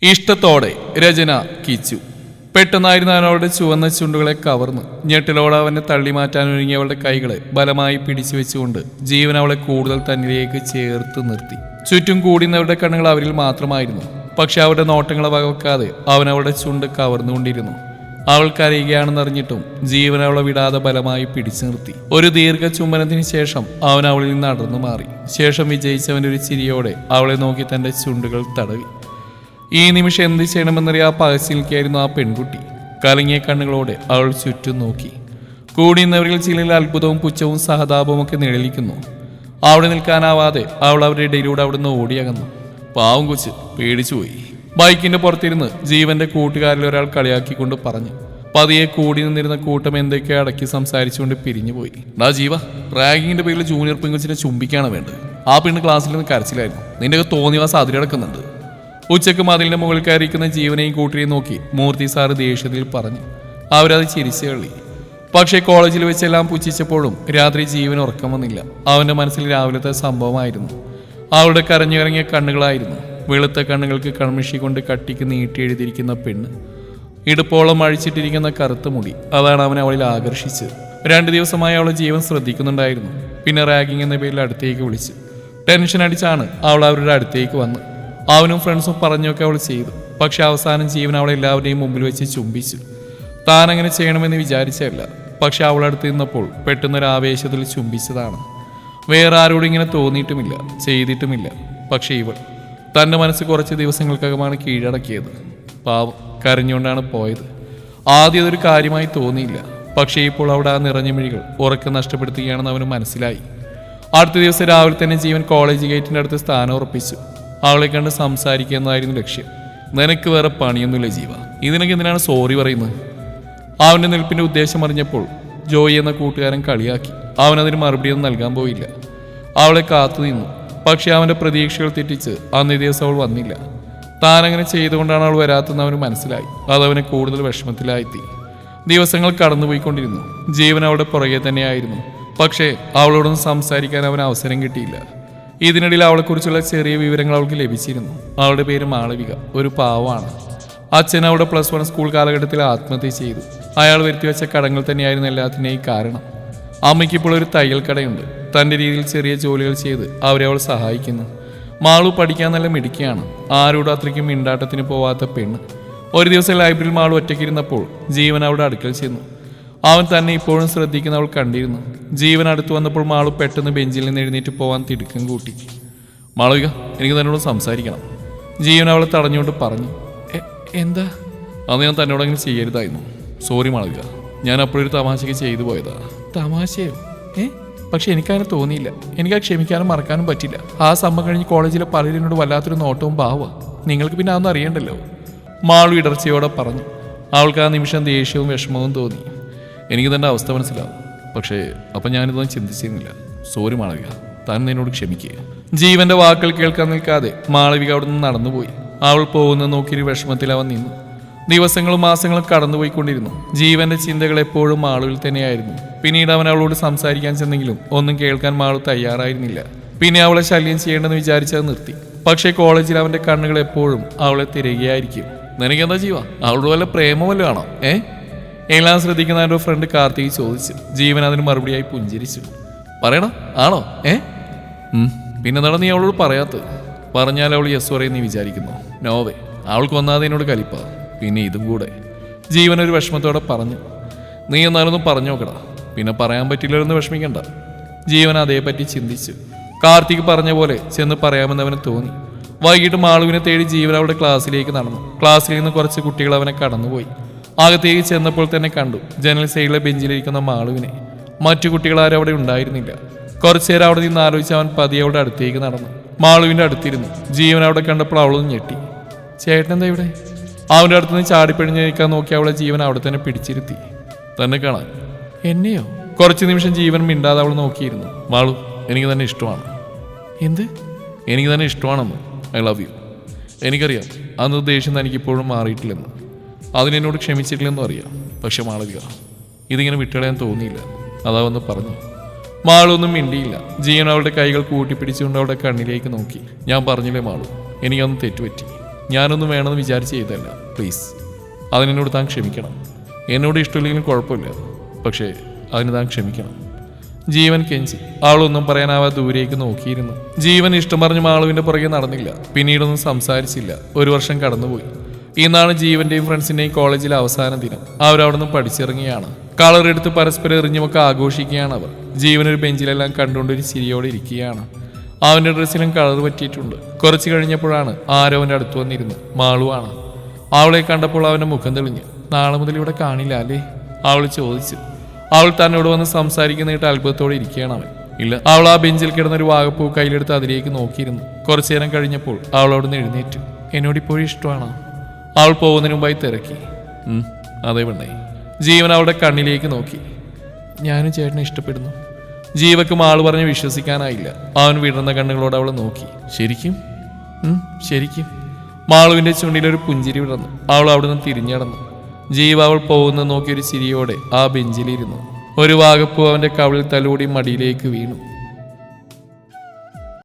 ഇഷ്ടത്തോടെ രചന കിച്ചു. പെട്ടെന്നായിരുന്നു അവളുടെ ചുവന്ന ചുണ്ടുകളെ കവർന്ന് ഞെട്ടലോടെ അവനെ തള്ളി മാറ്റാനൊരുങ്ങിയ അവളുടെ കൈകളെ ബലമായി പിടിച്ചു വെച്ചുകൊണ്ട് ജീവൻ അവളെ കൂടുതൽ തന്നിലേക്ക് ചേർത്ത് നിർത്തി. ചുറ്റും കൂടുന്നവരുടെ കണ്ണുകൾ അവരിൽ മാത്രമായിരുന്നു. പക്ഷെ അവരുടെ നോട്ടങ്ങളെ വകവെക്കാതെ അവൻ അവളുടെ ചുണ്ട് കവർന്നുകൊണ്ടിരുന്നു. അവൾ കരയുകയാണെന്നറിഞ്ഞിട്ടും ജീവൻ അവളെ വിടാതെ ബലമായി പിടിച്ചു നിർത്തി. ഒരു ദീർഘ ചുംബനത്തിന് ശേഷം അവൻ അവളിൽ നിന്ന് അടർന്നു മാറി. ശേഷം വിജയിച്ചവൻ്റെ ഒരു ചിരിയോടെ അവളെ നോക്കി തൻ്റെ ചുണ്ടുകൾ തടവി. ഈ നിമിഷം എന്ത് ചെയ്യണമെന്നറിയാ പകച്ചിരിക്കായിരുന്നു ആ പെൺകുട്ടി. കലങ്ങിയ കണ്ണുകളോടെ അവൾ ചുറ്റും നോക്കി. കൂടിയുന്നവരിൽ ചിലരിൽ അത്ഭുതവും പുച്ഛവും സഹതാപവും ഒക്കെ നിഴലിക്കുന്നു. അവിടെ നിൽക്കാനാവാതെ അവൾ അവരുടെ ഇടയിലൂടെ അവിടുന്ന് ഓടിയകന്നു. പാവം കൊച്ച് പേടിച്ചുപോയി. ബൈക്കിന്റെ പുറത്തിരുന്ന് ജീവന്റെ കൂട്ടുകാരിൽ ഒരാൾ കളിയാക്കിക്കൊണ്ട് പറഞ്ഞു. പതിയെ കൂടി നിന്നിരുന്ന കൂട്ടം എന്തൊക്കെയോ അടക്കി സംസാരിച്ചുകൊണ്ട് പിരിഞ്ഞുപോയി. ഡാ ജീവ, റാഗിങ്ങിന്റെ പേരിൽ ജൂനിയർ പെൺകൊച്ചിനെ ചുംബിക്കാണ് വേണ്ടത്. ആ പെണ്ണ് ക്ലാസ്സിൽ നിന്ന് കരച്ചിലായിരുന്നു. നിന്റെയൊക്കെ തോന്നിവാസം അതിലടക്കുന്നുണ്ട്. ഉച്ചക്ക് മതിലിന്റെ മുകളിൽ കയറിയിരിക്കുന്ന ജീവനെയും കൂട്ടിനെയും നോക്കി മൂർത്തി സാറ് ദേഷ്യത്തിൽ പറഞ്ഞു. അവരത് ചിരിച്ചു കളി. പക്ഷേ കോളേജിൽ വെച്ചെല്ലാം പുച്ഛിച്ചപ്പോഴും രാത്രി ജീവൻ ഉറക്കം വന്നില്ല. അവന്റെ മനസ്സിൽ രാവിലത്തെ സംഭവമായിരുന്നു. അവളുടെ കരഞ്ഞിറങ്ങിയ കണ്ണുകളായിരുന്നു. വെളുത്ത കണ്ണുകൾക്ക് കൺമിഷി കൊണ്ട് കട്ടിക്ക് നീട്ടി എഴുതിയിരിക്കുന്ന പെണ്ണ്. ഇടുപ്പോളം അഴിച്ചിട്ടിരിക്കുന്ന കറുത്ത മുടി, അതാണ് അവനെ അവളിൽ ആകർഷിച്ചത്. 2 ദിവസമായി അവളെ ജീവൻ ശ്രദ്ധിക്കുന്നുണ്ടായിരുന്നു. പിന്നെ റാഗിങ് എന്ന പേരിൽ അടുത്തേക്ക് വിളിച്ചു. ടെൻഷൻ അടിച്ചാണ് അവൾ അവരുടെ അടുത്തേക്ക് വന്ന്. അവനും ഫ്രണ്ട്സും പറഞ്ഞൊക്കെ അവൾ ചെയ്തു. പക്ഷെ അവസാനം ജീവൻ അവളെ എല്ലാവരുടെയും മുമ്പിൽ വെച്ച് ചുംബിച്ചു. താൻ അങ്ങനെ ചെയ്യണമെന്ന് വിചാരിച്ചല്ല. പക്ഷെ അവളടുത്ത് നിന്നപ്പോൾ പെട്ടെന്നൊരു ആവേശത്തിൽ ചുംബിച്ചതാണ്. വേറെ ആരോടും ഇങ്ങനെ തോന്നിയിട്ടുമില്ല, ചെയ്തിട്ടുമില്ല. പക്ഷെ ഇവൾ തൻ്റെ മനസ്സ് കുറച്ച് ദിവസങ്ങൾക്കകമാണ് കീഴടക്കിയത്. പാവം, കരഞ്ഞുകൊണ്ടാണ് പോയത്. ആദ്യം അതൊരു കാര്യമായി തോന്നിയില്ല. പക്ഷേ ഇപ്പോൾ അവിടെ ആ നിറഞ്ഞ മിഴികൾ ഉറക്കം നഷ്ടപ്പെടുത്തുകയാണെന്ന് അവന് മനസ്സിലായി. അടുത്ത ദിവസം രാവിലെ തന്നെ ജീവൻ കോളേജ് ഗേറ്റിൻ്റെ അടുത്ത് സ്ഥാനം ഉറപ്പിച്ചു. അവളെ കണ്ട് സംസാരിക്കുക എന്നതായിരുന്നു ലക്ഷ്യം. നിനക്ക് വേറെ പണിയൊന്നുമില്ല ജീവ, ഇതിനൊക്കെ എന്തിനാണ് സോറി പറയുന്നത്? അവൻ്റെ നിൽപ്പിൻ്റെ ഉദ്ദേശം അറിഞ്ഞപ്പോൾ ജോയി എന്ന കൂട്ടുകാരൻ കളിയാക്കി. അവനതിന് മറുപടിയൊന്നും നൽകാൻ പോയില്ല. അവളെ കാത്തു നിന്നു. പക്ഷെ അവൻ്റെ പ്രതീക്ഷകൾ തെറ്റിച്ച് അന്നേ ദിവസം അവൾ വന്നില്ല. താനങ്ങനെ ചെയ്തുകൊണ്ടാണ് അവൾ വരാത്തെന്ന് അവന് മനസ്സിലായി. അതവനെ കൂടുതൽ വിഷമത്തിലായെത്തി. ദിവസങ്ങൾ കടന്നുപോയിക്കൊണ്ടിരുന്നു. ജീവൻ അവളുടെ പുറകെ തന്നെയായിരുന്നു. പക്ഷേ അവളോടൊന്നും സംസാരിക്കാൻ അവന് അവസരം കിട്ടിയില്ല. ഇതിനിടയിൽ അവളെക്കുറിച്ചുള്ള ചെറിയ വിവരങ്ങൾ അവൾക്ക് ലഭിച്ചിരുന്നു. അവളുടെ പേര് മാളവിക, ഒരു പാവമാണ്. അച്ഛൻ അവിടെ +1 സ്കൂൾ കാലഘട്ടത്തിൽ ആത്മഹത്യ ചെയ്തു. അയാൾ വരുത്തിവെച്ച കടങ്ങൾ തന്നെയായിരുന്നു എല്ലാത്തിൻ്റെയും കാരണം. അമ്മയ്ക്കിപ്പോൾ ഒരു തയ്യൽ കടയുണ്ട്. തൻ്റെ രീതിയിൽ ചെറിയ ജോലികൾ ചെയ്ത് അവരെ അവൾ സഹായിക്കുന്നു. മാളു പഠിക്കാൻ നല്ല മിടുക്കിയാണ്. ആരോടും അത്രയ്ക്കും മിണ്ടാട്ടത്തിന് പോവാത്ത പെണ്ണ്. ഒരു ദിവസം ലൈബ്രറിയിൽ മാളു ഒറ്റയ്ക്കിരുന്നപ്പോൾ ജീവൻ അവളുടെ അടുക്കൽ ചെന്നു. അവൻ തന്നെ ഇപ്പോഴും ശ്രദ്ധിക്കുന്ന അവൾ കണ്ടിരുന്നു. ജീവൻ അടുത്ത് വന്നപ്പോൾ മാളു പെട്ടെന്ന് ബെഞ്ചിൽ നിന്ന് എഴുന്നേറ്റ് പോവാൻ തിടുക്കം കൂട്ടി. മാളവിക, എനിക്ക് തന്നോട് സംസാരിക്കണം. ജീവൻ അവളെ തടഞ്ഞുകൊണ്ട് പറഞ്ഞു. എന്താ? അന്ന് ഞാൻ തന്നോടങ്ങനെ ചെയ്യരുതായിരുന്നു. സോറി മാളവിക, ഞാൻ അപ്പോഴൊരു തമാശയ്ക്ക് ചെയ്തു പോയതാ. തമാശയോ? പക്ഷെ എനിക്കങ്ങനെ തോന്നിയില്ല. എനിക്കത് ക്ഷമിക്കാനും മറക്കാനും പറ്റില്ല. ആ സംഭവം കഴിഞ്ഞ് കോളേജിലെ പലരിനോട് വല്ലാത്തൊരു നോട്ടവും ഭാവമാണ്. നിങ്ങൾക്ക് പിന്നെ അതൊന്നും അറിയണ്ടല്ലോ, മാളു ഇടർച്ചയോടെ പറഞ്ഞു. അവൾക്ക് ആ നിമിഷം ദേഷ്യവും വിഷമവും തോന്നി. എനിക്ക് തൻ്റെ അവസ്ഥ മനസ്സിലാവും. പക്ഷേ അപ്പം ഞാനിതൊന്നും ചിന്തിച്ചിരുന്നില്ല. സോറി മാളവിക, താൻ എന്നോട് ക്ഷമിക്കുക. ജീവന്റെ വാക്കുകൾ കേൾക്കാൻ നിൽക്കാതെ മാളവിക അവിടെ നിന്ന് നടന്നുപോയി. അവൾ പോകുന്ന നോക്കിയൊരു വിഷമത്തിൽ അവൻ നിന്നു. ദിവസങ്ങളും മാസങ്ങളും കടന്നുപോയിക്കൊണ്ടിരുന്നു. ജീവന്റെ ചിന്തകൾ എപ്പോഴും മാളുവിൽ തന്നെയായിരുന്നു. പിന്നീട് അവൻ അവളോട് സംസാരിക്കാൻ ചെന്നെങ്കിലും ഒന്നും കേൾക്കാൻ മാളു തയ്യാറായിരുന്നില്ല. പിന്നെ അവളെ ശല്യം ചെയ്യേണ്ടെന്ന് വിചാരിച്ചത് നിർത്തി. പക്ഷേ കോളേജിൽ അവന്റെ കണ്ണുകൾ എപ്പോഴും അവളെ തിരയുകയായിരിക്കും. നിനക്കെന്താ ജീവ, അവളോട് വല്ല പ്രേമമല്ലോ ആണോ? എല്ലാം ശ്രദ്ധിക്കുന്ന എൻ്റെ ഫ്രണ്ട് കാർത്തിക് ചോദിച്ചു. ജീവൻ അതിന് മറുപടിയായി പുഞ്ചിരിച്ചു. പറയണം, ആണോ? പിന്നെന്താണ് നീ അവളോട് പറയാത്തത്? പറഞ്ഞാൽ അവൾ യെസ് പറയുന്ന നീ വിചാരിക്കുന്നു? നോവേ, അവൾക്ക് ഒന്നാതെ എന്നോട് കലിപ്പ, പിന്നെ ഇതും കൂടെ. ജീവൻ ഒരു വിഷമത്തോടെ പറഞ്ഞു. നീ എന്നാലൊന്നും പറഞ്ഞു നോക്കടാ, പിന്നെ പറയാൻ പറ്റില്ലെന്ന് വിഷമിക്കണ്ട. ജീവൻ അതേപറ്റി ചിന്തിച്ചു. കാർത്തിക് പറഞ്ഞ പോലെ ചെന്ന് പറയാമെന്ന് അവന് തോന്നി. വൈകിട്ട് മാളുവിനെ തേടി ജീവൻ അവളുടെ ക്ലാസ്സിലേക്ക് നടന്നു. ക്ലാസ്സിൽ നിന്ന് കുറച്ച് കുട്ടികൾ അവനെ കടന്നുപോയി. അകത്തേക്ക് ചെന്നപ്പോൾ തന്നെ കണ്ടു ജനൽ സൈഡിലെ ബെഞ്ചിലിരിക്കുന്ന മാളുവിനെ. മറ്റു കുട്ടികളാരും അവിടെ ഉണ്ടായിരുന്നില്ല. കുറച്ചേരം അവിടെ നിന്ന് ആലോചിച്ച് അവൻ പതിയെ അവളുടെ അടുത്തേക്ക് നടന്നു. മാളുവിൻ്റെ അടുത്തിരുന്നു. ജീവൻ അവിടെ കണ്ടപ്പോൾ അവളൊന്ന് ഞെട്ടി. ചേട്ടൻ എന്താ ഇവിടെ? അവൻ്റെ അടുത്തുനിന്ന് ചാടിപ്പിഴിഞ്ഞ് നിൽക്കാൻ നോക്കി അവളെ ജീവൻ അവിടെ തന്നെ പിടിച്ചിരുത്തി. തന്നെ കാണാൻ? എന്നെയോ? കുറച്ച് നിമിഷം ജീവൻ മിണ്ടാതെ അവൾ നോക്കിയിരുന്നു. മാളു, എനിക്ക് തന്നെ ഇഷ്ടമാണ്. എന്ത്? എനിക്ക് തന്നെ ഇഷ്ടമാണെന്ന്. I love you. എനിക്കറിയാം അന്ന് ദേഷ്യം തനിക്കിപ്പോഴും മാറിയിട്ടില്ലെന്ന്, അതിനെന്നോട് ക്ഷമിച്ചിട്ടില്ലെന്നും അറിയാം. പക്ഷെ മാളവിക, ഇതിങ്ങനെ വിട്ടുകളയാൻ തോന്നിയില്ല, അതാ വന്ന് പറഞ്ഞു. മാളൊന്നും മിണ്ടിയില്ല. ജീവൻ അവളുടെ കൈകൾ കൂട്ടിപ്പിടിച്ചുകൊണ്ട് അവളുടെ കണ്ണിലേക്ക് നോക്കി. ഞാൻ പറഞ്ഞില്ലേ മാളു, എനിക്കന്ന് തെറ്റുപറ്റി. ഞാനൊന്നും വേണമെന്ന് വിചാരിച്ച് ചെയ്തല്ല. പ്ലീസ്, അതിനോട് താൻ ക്ഷമിക്കണം. എന്നോട് ഇഷ്ടമില്ലെങ്കിലും കുഴപ്പമില്ല, പക്ഷേ അതിന് താൻ ക്ഷമിക്കണം. ജീവൻ കെഞ്ചി. അവളൊന്നും പറയാനാവാ ദൂരേക്ക് നോക്കിയിരുന്നു. ജീവൻ ഇഷ്ടം പറഞ്ഞ് മാളുവിന്റെ പുറകെ നടന്നില്ല. പിന്നീടൊന്നും സംസാരിച്ചില്ല. 1 വർഷം കടന്നുപോയി. ഇന്നാണ് ജീവന്റെയും ഫ്രണ്ട്സിന്റെയും കോളേജിലെ അവസാന ദിനം. അവരവിടെ നിന്ന് പഠിച്ചിറങ്ങിയാണ്. കളറെടുത്ത് പരസ്പരം എറിഞ്ഞുമൊക്കെ ആഘോഷിക്കുകയാണ് അവർ. ജീവനൊരു ബെഞ്ചിലെല്ലാം കണ്ടുകൊണ്ടൊരു ചിരിയോടെ ഇരിക്കുകയാണ്. അവന്റെ ഡ്രസ്സിലും കളർ പറ്റിയിട്ടുണ്ട്. കുറച്ച് കഴിഞ്ഞപ്പോഴാണ് ആരോ അവന്റെ അടുത്ത് വന്നിരുന്നു. മാളുവാണ്. അവളെ കണ്ടപ്പോൾ അവന്റെ മുഖം തെളിഞ്ഞു. നാളെ മുതൽ ഇവിടെ കാണില്ല അല്ലേ? അവൾ ചോദിച്ചു. അവൾ തന്നോട് വന്ന് സംസാരിക്കുന്നതായിട്ട് അത്ഭുതത്തോടെ ഇരിക്കുകയാണ് അവൻ. ഇല്ല. അവൾ ആ ബെഞ്ചിൽ കിടന്നൊരു വാഗപ്പൂ കയ്യിലെടുത്ത് അതിലേക്ക് നോക്കിയിരുന്നു. കുറച്ചു നേരം കഴിഞ്ഞപ്പോൾ അവൾ അവിടെ നിന്ന് എഴുന്നേറ്റു. എന്നോടിപ്പോഴും ഇഷ്ടമാണോ? അവൾ പോകുന്നതിന് മുമ്പായി തിരക്കി. അതേ പെണ്ണേ. ജീവൻ അവളുടെ കണ്ണിലേക്ക് നോക്കി. ഞാനും ചേട്ടനെ ഇഷ്ടപ്പെടുന്നു. ജീവക്ക് മാള് പറഞ്ഞ് വിശ്വസിക്കാനായില്ല. അവൻ വിടർന്ന കണ്ണുകളോട് അവൾ നോക്കി. ശരിക്കും? ശരിക്കും. മാളുവിന്റെ ചുണ്ടിലൊരു പുഞ്ചിരി വിടർന്നു. അവൾ അവിടെ നിന്ന് തിരിഞ്ഞടന്നു. ജീവ അവൾ പോകുന്നത് നോക്കിയൊരു ചിരിയോടെ ആ ബെഞ്ചിലിരുന്നു. ഒരു വാഗപ്പൂ അവന്റെ കവിളിൽ തലോടി മടിയിലേക്ക് വീണു.